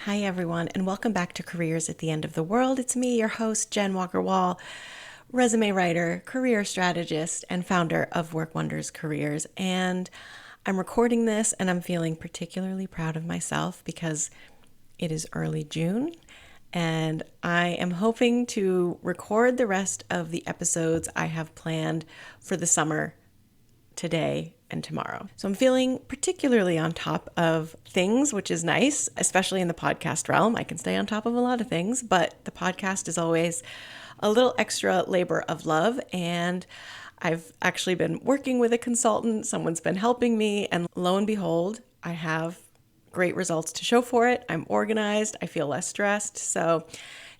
Hi, everyone, and welcome back to Careers at the End of the World. It's me, your host, Jen Walker-Wall, resume writer, career strategist, and founder of Work Wonders Careers. And I'm recording this, and I'm feeling particularly proud of myself because it is early June, and I am hoping to record the rest of the episodes I have planned for the summer today and tomorrow. So I'm feeling particularly on top of things, which is nice, especially in the podcast realm. I can stay on top of a lot of things, but the podcast is always a little extra labor of love. And I've actually been working with a consultant. Someone's been helping me. And lo and behold, I have great results to show for it. I'm organized. I feel less stressed. So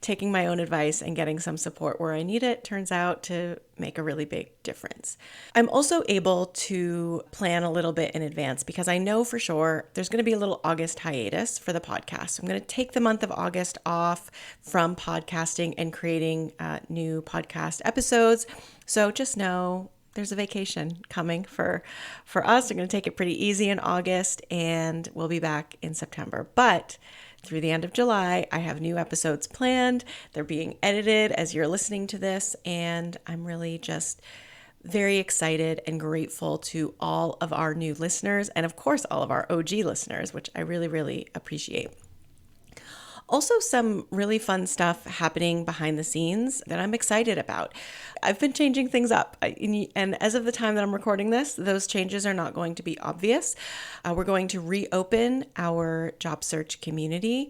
taking my own advice and getting some support where I need it turns out to make a really big difference. I'm also able to plan a little bit in advance because I know for sure there's going to be a little August hiatus for the podcast. I'm going to take the month of August off from podcasting and creating new podcast episodes. So just know there's a vacation coming for us. We're going to take it pretty easy in August and we'll be back in September. But through the end of July, I have new episodes planned. They're being edited as you're listening to this, and I'm really just very excited and grateful to all of our new listeners and, of course, all of our OG listeners, which I really, really appreciate. Also, some really fun stuff happening behind the scenes that I'm excited about. I've been changing things up, and as of the time that I'm recording this, those changes are not going to be obvious. We're going to reopen our job search community,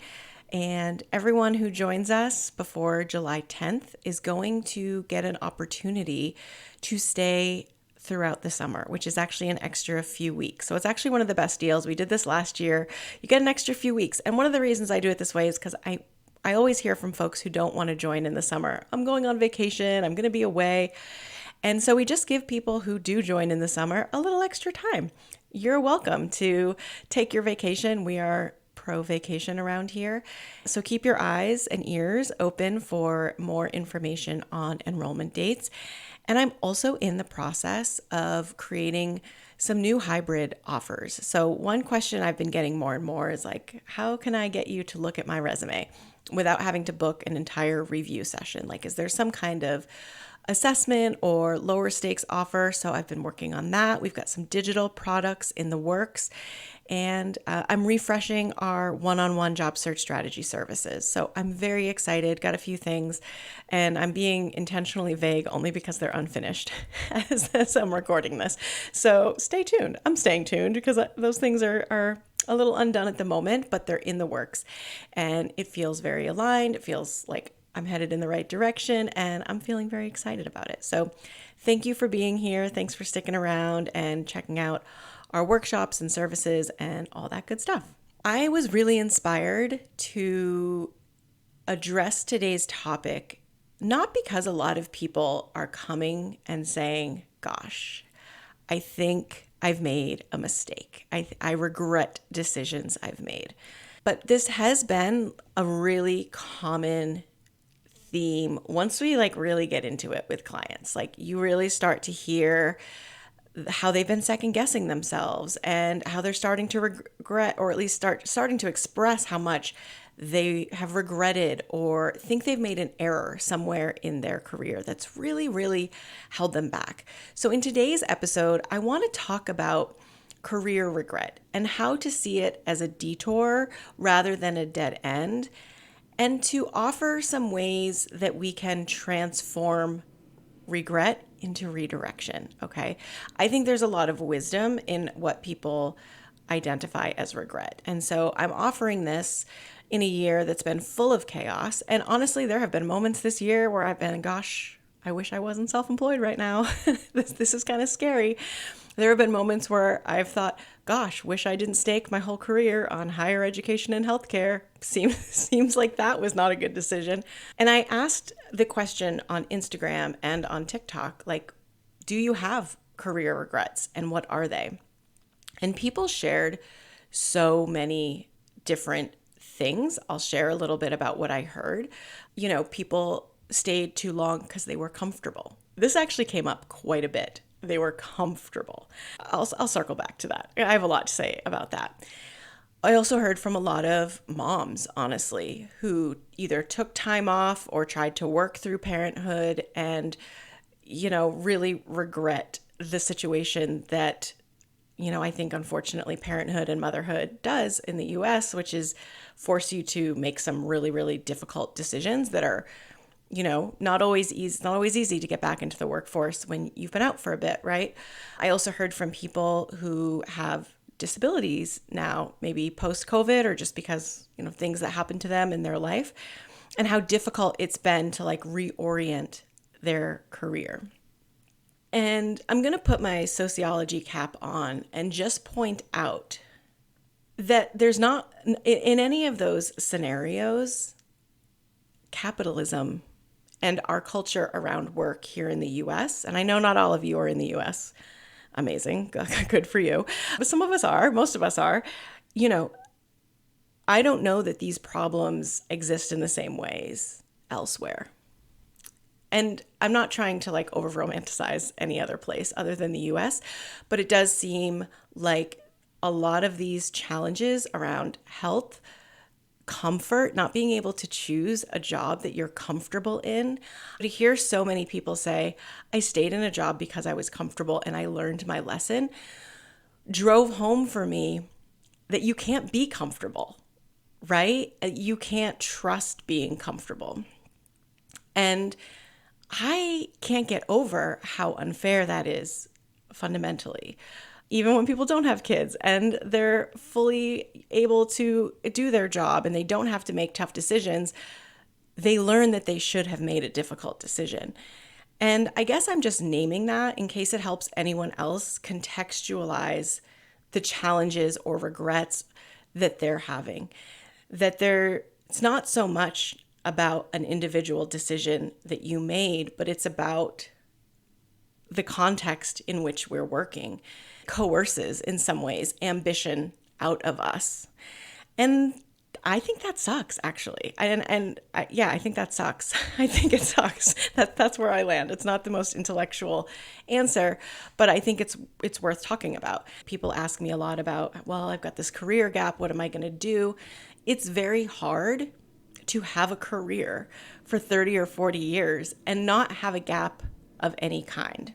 and everyone who joins us before July 10th is going to get an opportunity to stay throughout the summer, which is actually an extra few weeks. So it's actually one of the best deals. We did this last year. You get an extra few weeks. And one of the reasons I do it this way is because I always hear from folks who don't want to join in the summer. I'm going on vacation. I'm going to be away. And so we just give people who do join in the summer a little extra time. You're welcome to take your vacation. We are pro-vacation around here. So keep your eyes and ears open for more information on enrollment dates. And I'm also in the process of creating some new hybrid offers. So one question I've been getting more and more is like, how can I get you to look at my resume without having to book an entire review session? Like, is there some kind of assessment or lower stakes offer? So I've been working on that. We've got some digital products in the works. And I'm refreshing our one-on-one job search strategy services. So I'm very excited, got a few things, and I'm being intentionally vague only because they're unfinished as I'm recording this. So stay tuned. I'm staying tuned because those things are a little undone at the moment, but they're in the works. And it feels very aligned. It feels like I'm headed in the right direction, and I'm feeling very excited about it. So thank you for being here. Thanks for sticking around and checking out our workshops and services and all that good stuff. I was really inspired to address today's topic, not because a lot of people are coming and saying, gosh, I think I've made a mistake. I regret decisions I've made. But this has been a really common theme once we really get into it with clients. Like, you really start to hear how they've been second guessing themselves and how they're starting to regret, or at least starting to express how much they have regretted or think they've made an error somewhere in their career that's really, really held them back. So in today's episode, I want to talk about career regret and how to see it as a detour rather than a dead end, and to offer some ways that we can transform regret into redirection. Okay. I think there's a lot of wisdom in what people identify as regret. And so I'm offering this in a year that's been full of chaos. And honestly, there have been moments this year where I've been, gosh, I wish I wasn't self-employed right now. This is kind of scary. There have been moments where I've thought, gosh, wish I didn't stake my whole career on higher education and healthcare. Seems like that was not a good decision. And I asked the question on Instagram and on TikTok, like, do you have career regrets and what are they? And people shared so many different things. I'll share a little bit about what I heard. People stayed too long because they were comfortable. This actually came up quite a bit. They were comfortable. I'll circle back to that. I have a lot to say about that. I also heard from a lot of moms, honestly, who either took time off or tried to work through parenthood and, really regret the situation that, I think unfortunately parenthood and motherhood does in the US, which is force you to make some really, really difficult decisions that are, not always easy to get back into the workforce when you've been out for a bit, right? I also heard from people who have disabilities now, maybe post-COVID or just because, things that happened to them in their life, and how difficult it's been to like reorient their career. And I'm going to put my sociology cap on and just point out that there's not, in any of those scenarios, capitalism and our culture around work here in the US, and I know not all of you are in the US, amazing, good for you, but some of us are, most of us are, I don't know that these problems exist in the same ways elsewhere. And I'm not trying to like over romanticize any other place other than the US, but it does seem like a lot of these challenges around health, comfort, not being able to choose a job that you're comfortable in. To hear so many people say, I stayed in a job because I was comfortable and I learned my lesson, drove home for me that you can't be comfortable, right? You can't trust being comfortable. And I can't get over how unfair that is fundamentally. Even when people don't have kids and they're fully able to do their job and they don't have to make tough decisions, they learn that they should have made a difficult decision. And I guess I'm just naming that in case it helps anyone else contextualize the challenges or regrets that they're having. It's not so much about an individual decision that you made, but it's about the context in which we're working, coerces in some ways ambition out of us. And I think that sucks, actually. I think that sucks. I think it sucks. That's where I land. It's not the most intellectual answer, but I think it's worth talking about. People ask me a lot about, well, I've got this career gap. What am I going to do? It's very hard to have a career for 30 or 40 years and not have a gap of any kind,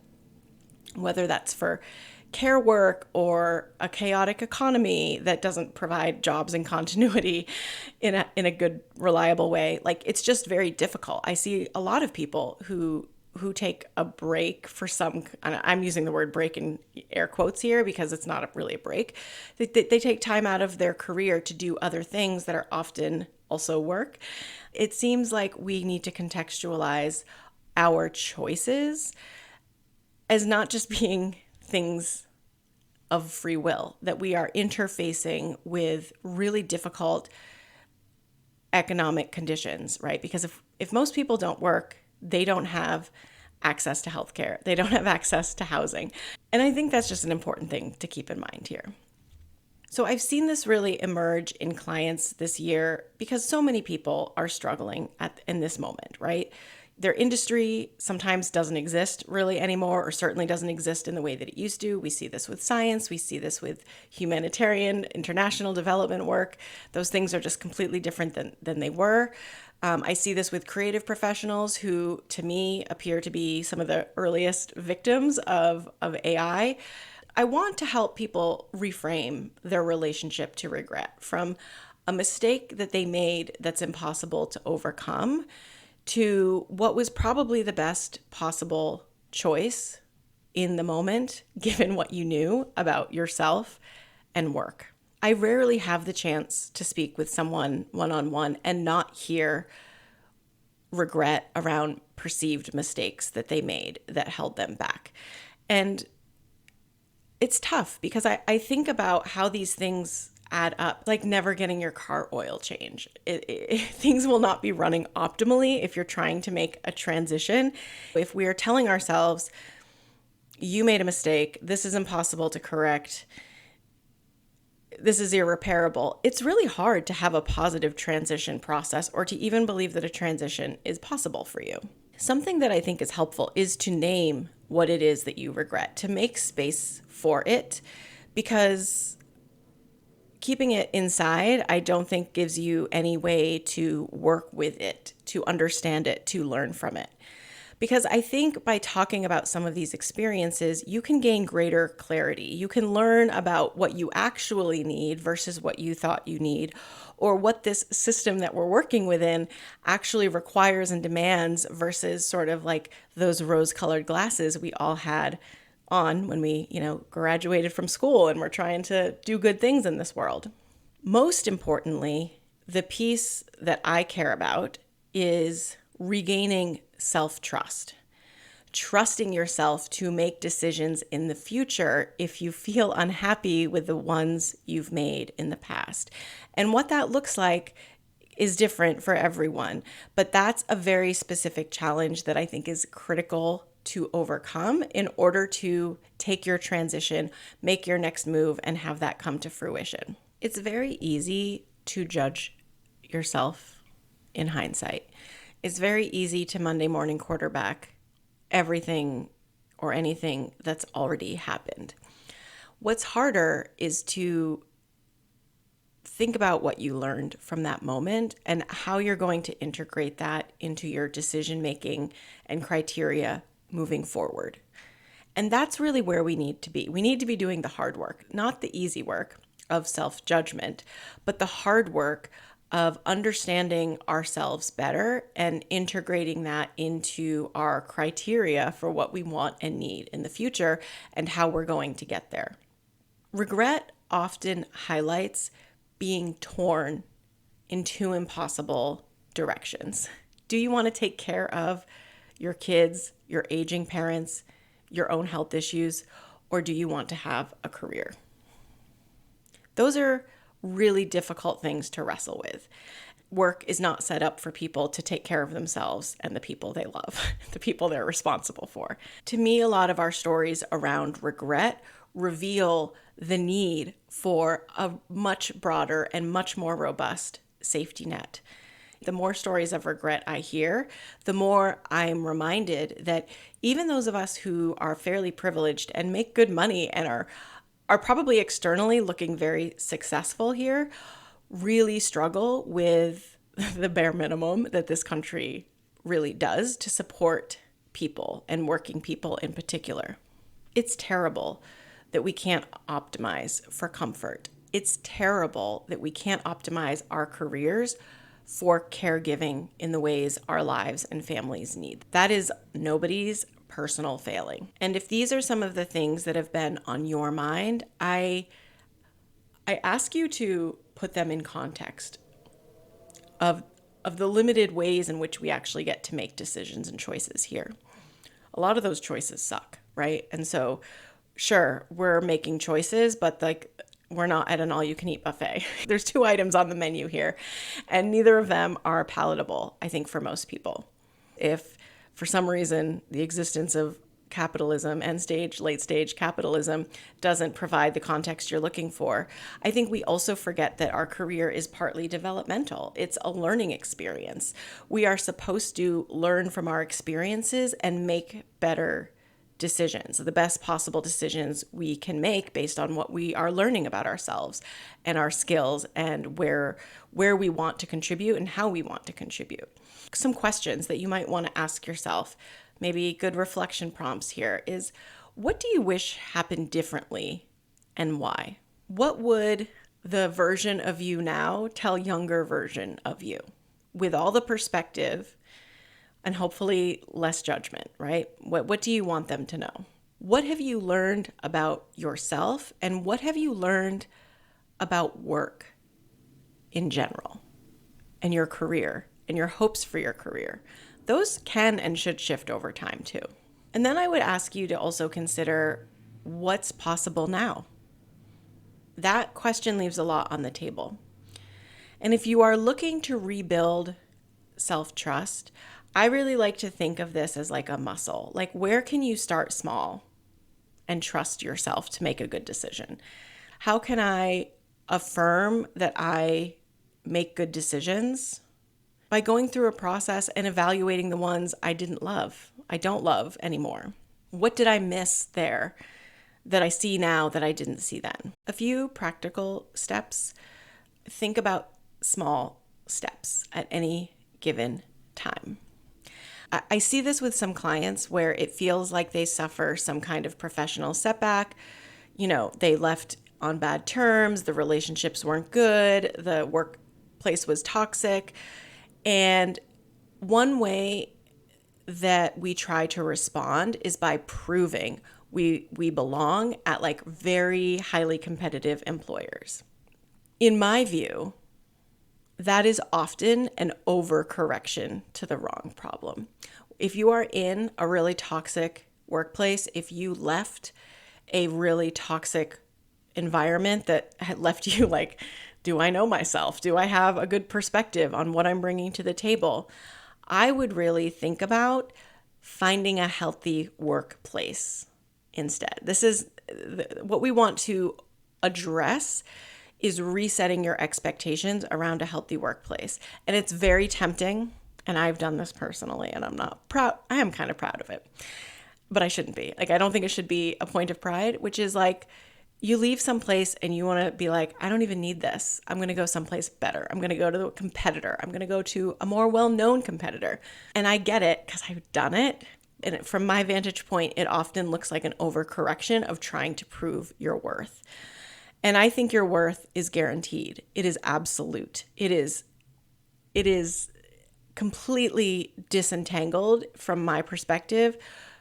whether that's for care work or a chaotic economy that doesn't provide jobs and continuity in a good, reliable way. Like, it's just very difficult. I see a lot of people who take a break for some, I'm using the word break in air quotes here because it's not really a break. They take time out of their career to do other things that are often also work. It seems like we need to contextualize our choices as not just being things of free will, that we are interfacing with really difficult economic conditions, right? Because if most people don't work, they don't have access to healthcare. They don't have access to housing. And I think that's just an important thing to keep in mind here. So I've seen this really emerge in clients this year because so many people are struggling in this moment, right? Their industry sometimes doesn't exist really anymore, or certainly doesn't exist in the way that it used to. We see this with science. We see this with humanitarian, international development work. Those things are just completely different than they were. I see this with creative professionals who, to me, appear to be some of the earliest victims of AI. I want to help people reframe their relationship to regret from a mistake that they made that's impossible to overcome to what was probably the best possible choice in the moment, given what you knew about yourself and work. I rarely have the chance to speak with someone one-on-one and not hear regret around perceived mistakes that they made that held them back. And it's tough because I think about how these things add up, like never getting your car oil change. Things will not be running optimally if you're trying to make a transition. If we are telling ourselves, you made a mistake, this is impossible to correct, this is irreparable, it's really hard to have a positive transition process or to even believe that a transition is possible for you. Something that I think is helpful is to name what it is that you regret, to make space for it, because keeping it inside, I don't think gives you any way to work with it, to understand it, to learn from it. Because I think by talking about some of these experiences, you can gain greater clarity. You can learn about what you actually need versus what you thought you need, or what this system that we're working within actually requires and demands versus sort of like those rose-colored glasses we all had on when we, graduated from school and we're trying to do good things in this world. Most importantly, the piece that I care about is regaining self-trust, trusting yourself to make decisions in the future if you feel unhappy with the ones you've made in the past. And what that looks like is different for everyone, but that's a very specific challenge that I think is critical to overcome in order to take your transition, make your next move, and have that come to fruition. It's very easy to judge yourself in hindsight. It's very easy to Monday morning quarterback everything or anything that's already happened. What's harder is to think about what you learned from that moment and how you're going to integrate that into your decision making and criteria moving forward. And that's really where we need to be. We need to be doing the hard work, not the easy work of self-judgment, but the hard work of understanding ourselves better and integrating that into our criteria for what we want and need in the future and how we're going to get there. Regret often highlights being torn in two impossible directions. Do you want to take care of your kids, your aging parents, your own health issues, or do you want to have a career? Those are really difficult things to wrestle with. Work is not set up for people to take care of themselves and the people they love, the people they're responsible for. To me, a lot of our stories around regret reveal the need for a much broader and much more robust safety net. The more stories of regret I hear, the more I'm reminded that even those of us who are fairly privileged and make good money and are probably externally looking very successful here, really struggle with the bare minimum that this country really does to support people and working people in particular. It's terrible that we can't optimize for comfort. It's terrible that we can't optimize our careers for caregiving in the ways our lives and families need. That is nobody's personal failing. And if these are some of the things that have been on your mind, I ask you to put them in context of the limited ways in which we actually get to make decisions and choices here. A lot of those choices suck, right? And so sure, we're making choices, but we're not at an all-you-can-eat buffet. There's 2 items on the menu here, and neither of them are palatable, I think, for most people. If for some reason the existence of capitalism, end-stage, late-stage capitalism, doesn't provide the context you're looking for, I think we also forget that our career is partly developmental. It's a learning experience. We are supposed to learn from our experiences and make better decisions, the best possible decisions we can make based on what we are learning about ourselves and our skills and where we want to contribute and how we want to contribute. Some questions that you might want to ask yourself, maybe good reflection prompts here, is what do you wish happened differently and why? What would the version of you now tell younger version of you with all the perspective and hopefully less judgment, right? What do you want them to know? What have you learned about yourself and what have you learned about work in general and your career and your hopes for your career? Those can and should shift over time too. And then I would ask you to also consider what's possible now. That question leaves a lot on the table. And if you are looking to rebuild self-trust, I really like to think of this as like a muscle. Like, where can you start small and trust yourself to make a good decision? How can I affirm that I make good decisions? By going through a process and evaluating the ones I don't love anymore. What did I miss there that I see now that I didn't see then. A few practical steps. Think about small steps at any given time. I see this with some clients where it feels like they suffer some kind of professional setback. They left on bad terms, the relationships weren't good, the workplace was toxic. And one way that we try to respond is by proving we belong at like very highly competitive employers. In my view, that is often an overcorrection to the wrong problem. If you are in a really toxic workplace, if you left a really toxic environment that had left you like, do I know myself? Do I have a good perspective on what I'm bringing to the table? I would really think about finding a healthy workplace instead. This is what we want to address, is resetting your expectations around a healthy workplace. And it's very tempting, and I've done this personally, and I'm not proud. I am kind of proud of it, but I shouldn't be. Like, I don't think it should be a point of pride, which is like, you leave someplace and you want to be like, I don't even need this. I'm going to go someplace better. I'm going to go to a competitor. I'm going to go to a more well-known competitor. And I get it because I've done it. And from my vantage point, it often looks like an overcorrection of trying to prove your worth. And I think your worth is guaranteed. It is absolute. It is completely disentangled from my perspective,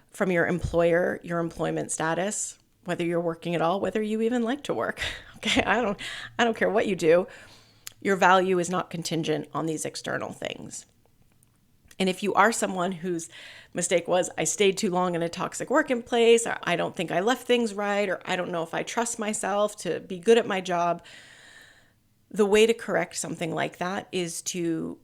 from your employer, your employment status, whether you're working at all, whether you even like to work. Okay, I don't care what you do. Your value is not contingent on these external things. And if you are someone whose mistake was, I stayed too long in a toxic working place, or I don't think I left things right, or I don't know if I trust myself to be good at my job, the way to correct something like that is to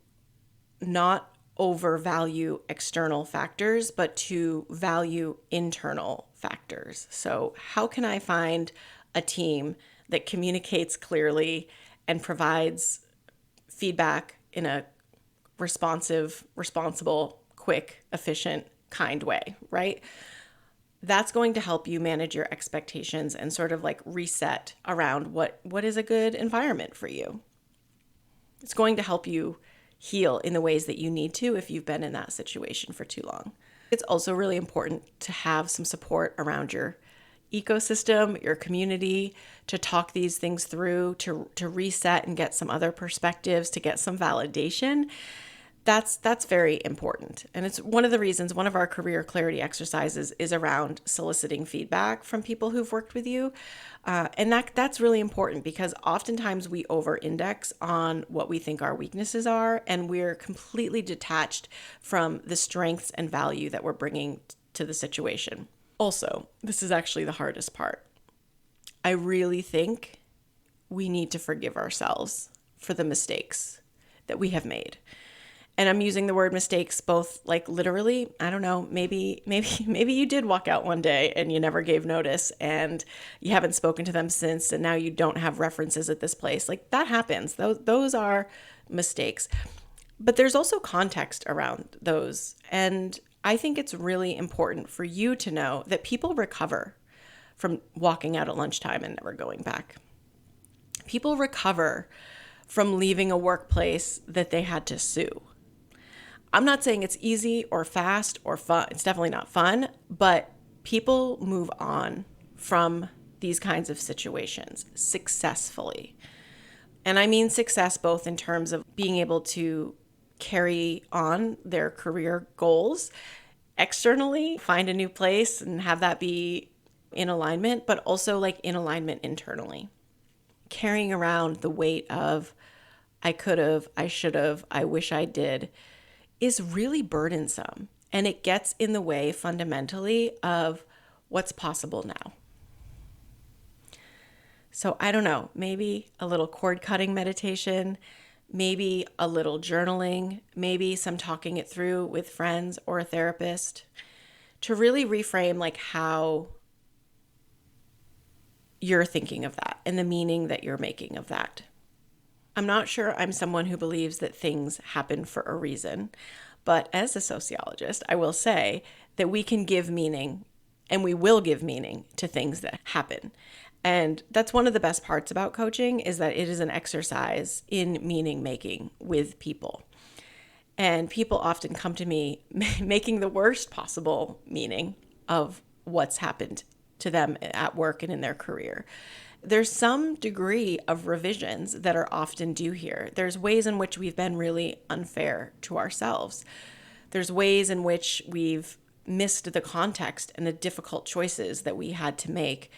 not overvalue external factors, but to value internal factors. So how can I find a team that communicates clearly and provides feedback in a responsive, responsible, quick, efficient, kind way, right? That's going to help you manage your expectations and sort of like reset around what is a good environment for you. It's going to help you heal in the ways that you need to if you've been in that situation for too long. It's also really important to have some support around your ecosystem, your community, to talk these things through, to reset and get some other perspectives, to get some validation. That's very important. And it's one of the reasons, one of our career clarity exercises is around soliciting feedback from people who've worked with you. And that's really important because oftentimes we over-index on what we think our weaknesses are, and we're completely detached from the strengths and value that we're bringing to the situation. Also, this is actually the hardest part. I really think we need to forgive ourselves for the mistakes that we have made. And I'm using the word mistakes both like literally. I don't know, maybe you did walk out one day and you never gave notice and you haven't spoken to them since, and now you don't have references at this place. Like, that happens. Those are mistakes. But there's also context around those. And I think it's really important for you to know that people recover from walking out at lunchtime and never going back. People recover from leaving a workplace that they had to sue. I'm not saying it's easy or fast or fun. It's definitely not fun, but people move on from these kinds of situations successfully. And I mean success both in terms of being able to carry on their career goals externally, find a new place and have that be in alignment, but also like in alignment internally. Carrying around the weight of I could have, I should have, I wish I did is really burdensome, and it gets in the way fundamentally of what's possible now. So I don't know, maybe a little cord cutting meditation, maybe a little journaling, maybe some talking it through with friends or a therapist to really reframe like how you're thinking of that and the meaning that you're making of that. I'm not sure I'm someone who believes that things happen for a reason, but as a sociologist, I will say that we can give meaning and we will give meaning to things that happen. And that's one of the best parts about coaching, is that it is an exercise in meaning making with people. And people often come to me making the worst possible meaning of what's happened to them at work and in their career. There's some degree of revisions that are often due here. There's ways in which we've been really unfair to ourselves. There's ways in which we've missed the context and the difficult choices that we had to make,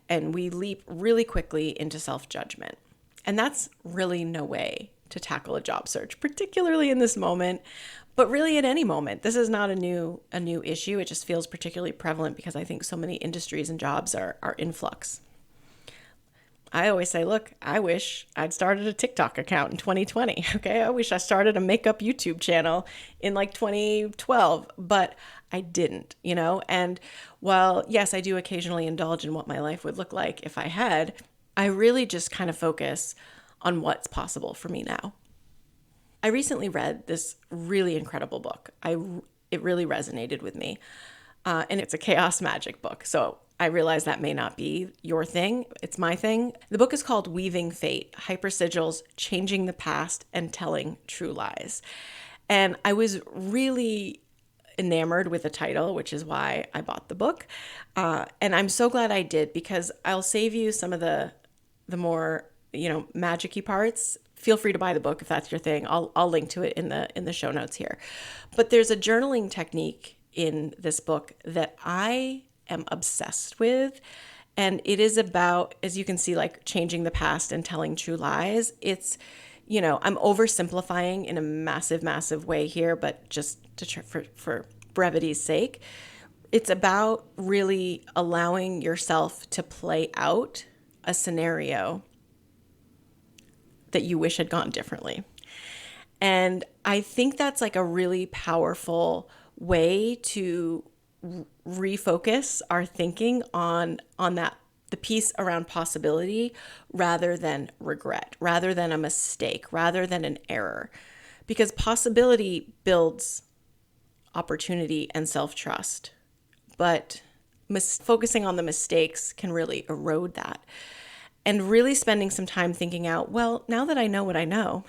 and we leap really quickly into self-judgment. And that's really no way to tackle a job search, particularly in this moment, but really at any moment. This is not a new issue. It just feels particularly prevalent because I think so many industries and jobs are in flux. I always say, look, I wish I'd started a TikTok account in 2020. Okay. I wish I started a makeup YouTube channel in like 2012, but I didn't, and while yes, I do occasionally indulge in what my life would look like if I had, I really just kind of focus on what's possible for me now. I recently read this really incredible book. It really resonated with me. And it's a chaos magic book. So I realize that may not be your thing. It's my thing. The book is called Weaving Fate, Hypersigils, Changing the Past and Telling True Lies. And I was really enamored with the title, which is why I bought the book. And I'm so glad I did, because I'll save you some of the more, magic-y parts. Feel free to buy the book if that's your thing. I'll link to it in the show notes here. But there's a journaling technique in this book that I am obsessed with. And it is about, as you can see, like changing the past and telling true lies. It's, I'm oversimplifying in a massive, massive way here, but just for brevity's sake, it's about really allowing yourself to play out a scenario that you wish had gone differently. And I think that's like a really powerful way to refocus our thinking on that, the piece around possibility, rather than regret, rather than a mistake, rather than an error. Because possibility builds opportunity and self-trust, but focusing on the mistakes can really erode that. And really spending some time thinking out, well, now that I know what I know,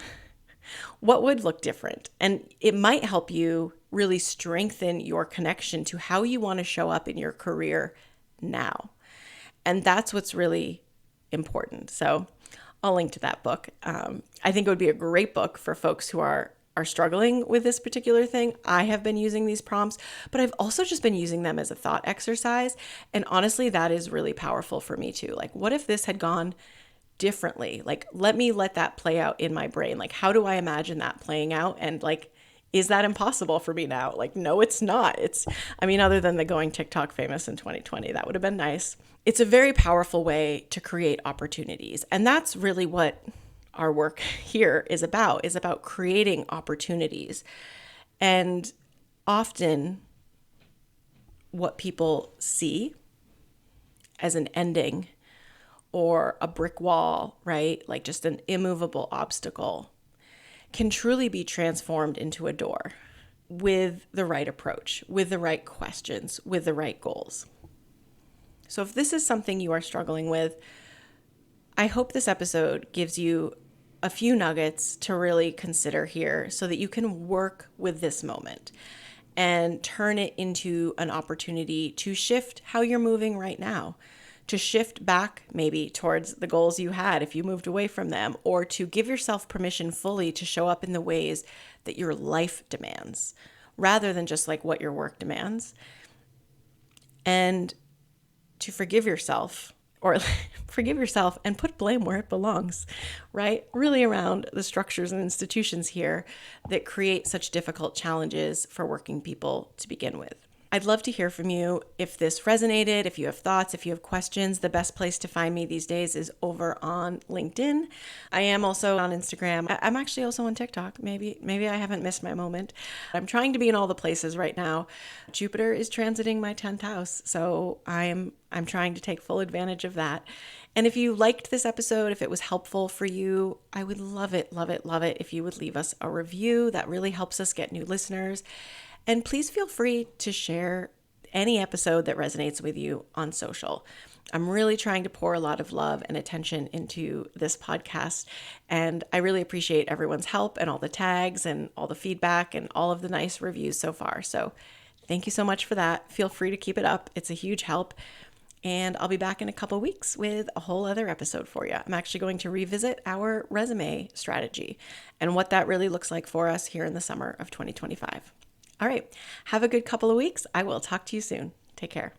what would look different? And it might help you really strengthen your connection to how you want to show up in your career now. And that's what's really important. So I'll link to that book. I think it would be a great book for folks who are struggling with this particular thing. I have been using these prompts, but I've also just been using them as a thought exercise. And honestly, that is really powerful for me too. Like, what if this had gone differently? Like, let that play out in my brain. Like, how do I imagine that playing out? And like, is that impossible for me now? Like, no, it's not. Other than the going TikTok famous in 2020, that would have been nice. It's a very powerful way to create opportunities. And that's really what our work here is about creating opportunities. And often what people see as an ending or a brick wall, right? Like just an immovable obstacle, can truly be transformed into a door with the right approach, with the right questions, with the right goals. So if this is something you are struggling with, I hope this episode gives you a few nuggets to really consider here so that you can work with this moment and turn it into an opportunity to shift how you're moving right now, to shift back maybe towards the goals you had if you moved away from them, or to give yourself permission fully to show up in the ways that your life demands rather than just like what your work demands, and to forgive yourself and put blame where it belongs, right? Really around the structures and institutions here that create such difficult challenges for working people to begin with. I'd love to hear from you if this resonated, if you have thoughts, if you have questions. The best place to find me these days is over on LinkedIn. I am also on Instagram. I'm actually also on TikTok. Maybe I haven't missed my moment. I'm trying to be in all the places right now. Jupiter is transiting my 10th house, so I'm trying to take full advantage of that. And if you liked this episode, if it was helpful for you, I would love it if you would leave us a review. That really helps us get new listeners. And please feel free to share any episode that resonates with you on social. I'm really trying to pour a lot of love and attention into this podcast, and I really appreciate everyone's help and all the tags and all the feedback and all of the nice reviews so far. So thank you so much for that. Feel free to keep it up. It's a huge help. And I'll be back in a couple weeks with a whole other episode for you. I'm actually going to revisit our resume strategy and what that really looks like for us here in the summer of 2025. All right. Have a good couple of weeks. I will talk to you soon. Take care.